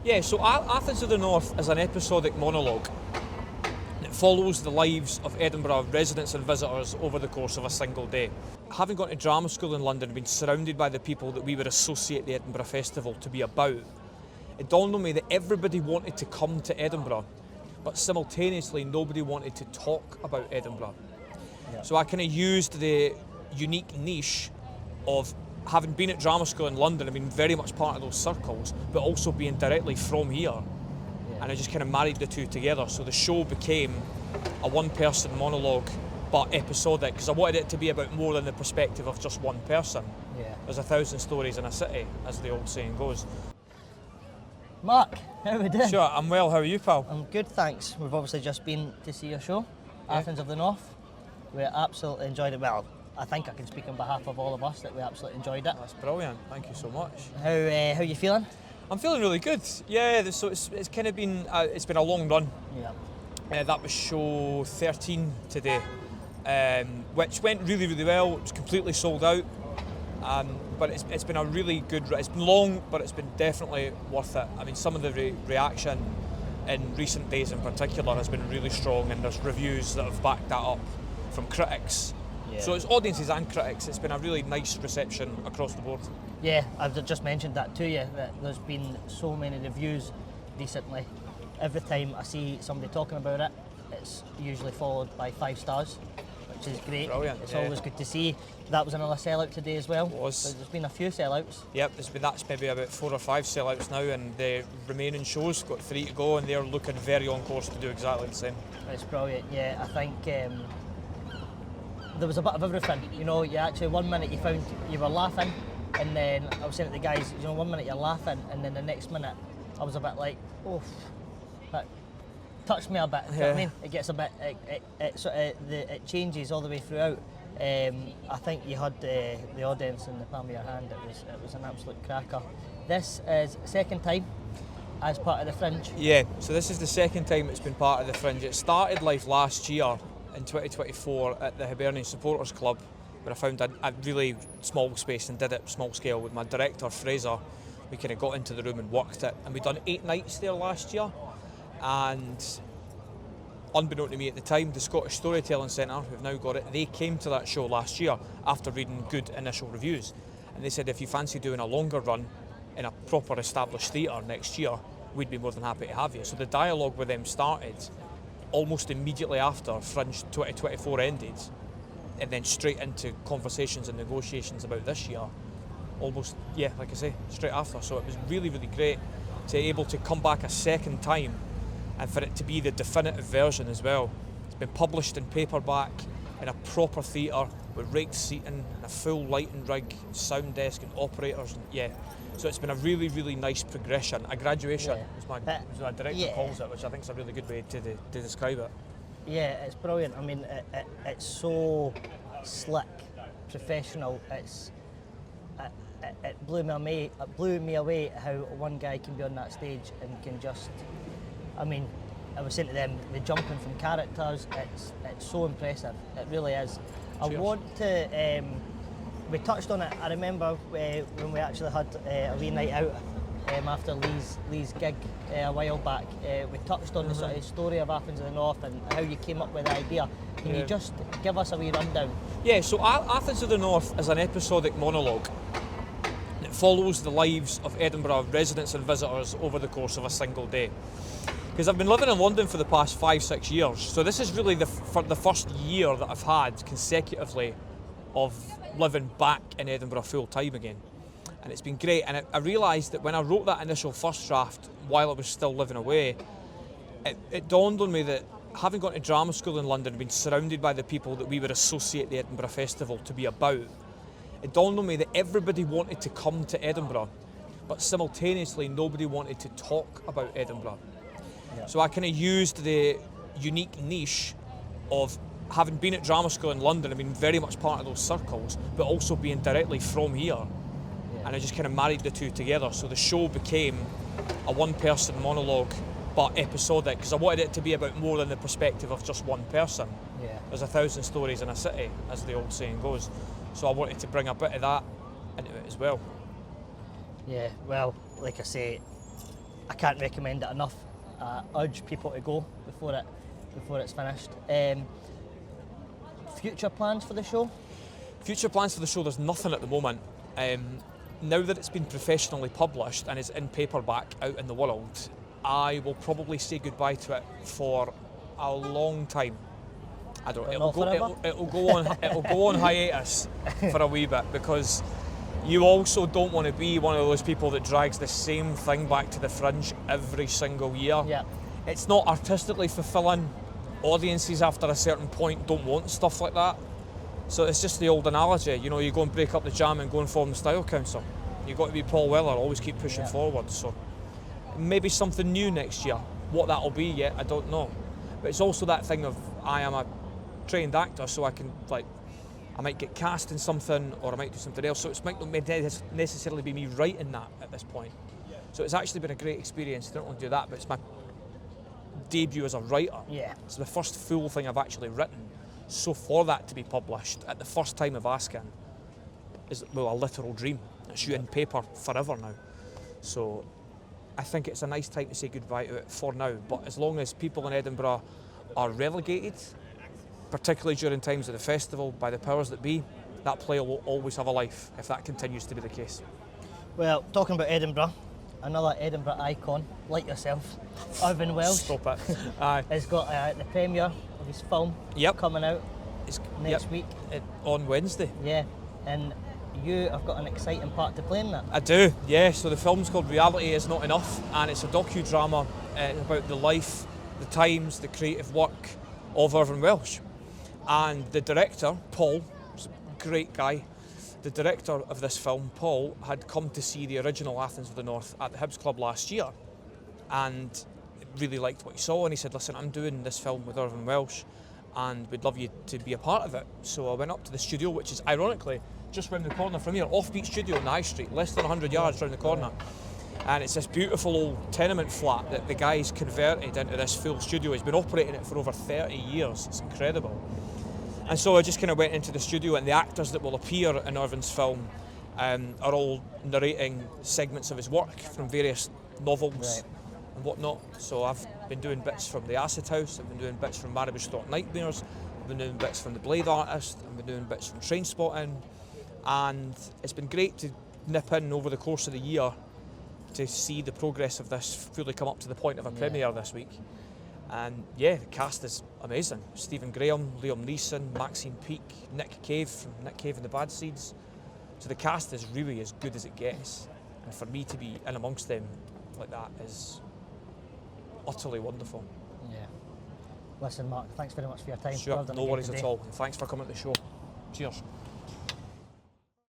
Yeah, so Athens of the North is an episodic monologue that follows the lives of Edinburgh residents and visitors over the course of a single day. Having gone to drama school in London and been surrounded by the people that we would associate the Edinburgh Festival to be about, it dawned on me that everybody wanted to come to Edinburgh, but simultaneously nobody wanted to talk about Edinburgh. Yeah. So I kind of used the unique niche of having been at drama school in London and been very much part of those circles, but also being directly from here. Yeah. And I just kind of married the two together. So the show became a one-person monologue, but episodic, because I wanted it to be about more than the perspective of just one person. Yeah. There's 1,000 stories in a city, as the old saying goes. Mark, how are we doing? Sure, I'm well. How are you, pal? I'm good, thanks. We've obviously just been to see your show, Yeah. Athens of the North. We absolutely enjoyed it. Well, I think I can speak on behalf of all of us that we absolutely enjoyed it. That's brilliant. Thank you so much. How are you feeling? I'm feeling really good. Yeah, so it's kind of been it's been a long run. Yeah. That was show 13 today, which went really, really well. It was completely sold out. But it's been a really good. It's been long, but it's been definitely worth it. I mean, some of the reaction in recent days in particular has been really strong, and there's reviews that have backed that up from critics. Yeah. So it's audiences and critics. It's been a really nice reception across the board. Yeah, I've just mentioned that to you, that there's been so many reviews recently. Every time I see somebody talking about it, it's usually followed by 5 stars, which is great. Brilliant, It's yeah. always good to see. That was another sellout today as well. It was. So there's been a few sellouts. Yep, that's maybe about 4 or 5 sellouts now, and the remaining shows got 3 to go, and they're looking very on course to do exactly the same. It's brilliant, yeah. I think there was a bit of everything. You know, you actually, one minute you found you were laughing, and then I was saying to the guys, you know, one minute you're laughing, and then the next minute I was a bit like, oh, that touched me a bit. You know what I mean? It gets a bit, it changes all the way throughout. I think you had the audience in the palm of your hand. It was an absolute cracker. This is second time as part of the Fringe. Yeah, so this is the second time it's been part of the Fringe. It started life last year in 2024 at the Hibernian Supporters Club, where I found a really small space and did it small scale with my director Fraser. We kind of got into the room and worked it, and we'd done 8 nights there last year. And unbeknown to me at the time, the Scottish Storytelling Centre, who've now got it, they came to that show last year after reading good initial reviews, and they said if you fancy doing a longer run in a proper established theatre next year, we'd be more than happy to have you. So the dialogue with them started almost immediately after Fringe 2024 ended, and then straight into conversations and negotiations about this year, almost, yeah, like I say, straight after. So it was really, really great to be able to come back a second time, and for it to be the definitive version as well. It's been published in paperback in a proper theatre with raked seating and a full lighting rig, sound desk and operators, and yeah. So it's been a really, really nice progression, a graduation, as my director calls it, which I think is a really good way to describe it. Yeah, it's brilliant. I mean, it's so slick, professional. It blew me away how one guy can be on that stage and can just, I mean, I was saying to them, the jumping from characters, it's so impressive. It really is. I want to, we touched on it, I remember when we actually had a wee night out after Lee's gig a while back. We touched on the sort of story of Athens of the North and how you came up with the idea. Can you just give us a wee rundown? Yeah, so Athens of the North is an episodic monologue that follows the lives of Edinburgh residents and visitors over the course of a single day. Because I've been living in London for the past 5-6 years, so this is really the first year that I've had consecutively of living back in Edinburgh full time again. And it's been great, and I realised that when I wrote that initial first draft while I was still living away, it dawned on me that having gone to drama school in London and been surrounded by the people that we would associate the Edinburgh Festival to be about, it dawned on me that everybody wanted to come to Edinburgh, but simultaneously nobody wanted to talk about Edinburgh. Yeah. So I kind of used the unique niche of having been at drama school in London and been very much part of those circles, but also being directly from here. Yeah. And I just kind of married the two together. So the show became a one-person monologue, but episodic, because I wanted it to be about more than the perspective of just one person. Yeah. There's 1,000 stories in a city, as the old saying goes. So I wanted to bring a bit of that into it as well. Yeah, well, like I say, I can't recommend it enough. Urge people to go before it's finished. Future plans for the show? Future plans for the show, there's nothing at the moment. Now that it's been professionally published and is in paperback out in the world, I will probably say goodbye to it for a long time. I don't. It'll go on hiatus for a wee bit, because you also don't want to be one of those people that drags the same thing back to the Fringe every single year. Yeah. It's not artistically fulfilling. Audiences after a certain point don't want stuff like that. So it's just the old analogy, you know, you go and break up the jam and go and form the style council. You've got to be Paul Weller, always keep pushing forward. So maybe something new next year. What that'll be yet, I don't know. But it's also that thing of, I am a trained actor, so I can, like, I might get cast in something, or I might do something else. So it might not necessarily be me writing that at this point. So it's actually been a great experience. I don't want to do that, but it's my debut as a writer. Yeah. It's the first full thing I've actually written. So for that to be published at the first time of asking is, well, a literal dream. It's you in paper forever now. So I think it's a nice time to say goodbye to it for now. But as long as people in Edinburgh are relegated, particularly during times of the festival, by the powers that be, that play will always have a life if that continues to be the case. Well, talking about Edinburgh, another Edinburgh icon like yourself, Irvine Welsh. Stop it. Aye. Has got the premiere of his film coming out next week. On Wednesday. Yeah, and you have got an exciting part to play in that. I do, yeah. So the film's called Reality Is Not Enough, and it's a docudrama about the life, the times, the creative work of Irvine Welsh. And the director, Paul, who's a great guy, the director of this film, Paul, had come to see the original Athens of the North at the Hibs Club last year, and really liked what he saw, and he said, listen, I'm doing this film with Irvine Welsh, and we'd love you to be a part of it. So I went up to the studio, which is ironically just round the corner from here, Offbeat Studio on the High Street, less than 100 yards round the corner. And it's this beautiful old tenement flat that the guy's converted into this full studio. He's been operating it for over 30 years. It's incredible. And so I just kind of went into the studio, and the actors that will appear in Irvine's film are all narrating segments of his work from various novels and whatnot. So I've been doing bits from The Acid House, I've been doing bits from Maryborough Stock Nightmares, I've been doing bits from The Blade Artist, I've been doing bits from Trainspotting, and it's been great to nip in over the course of the year to see the progress of this fully come up to the point of a premiere this week. And yeah, the cast is amazing. Stephen Graham, Liam Neeson, Maxine Peake, Nick Cave from Nick Cave and the Bad Seeds. So the cast is really as good as it gets. And for me to be in amongst them like that is utterly wonderful. Yeah. Listen, Mark, thanks very much for your time. Sure, Well done no again worries today. at all. And thanks for coming to the show. Cheers.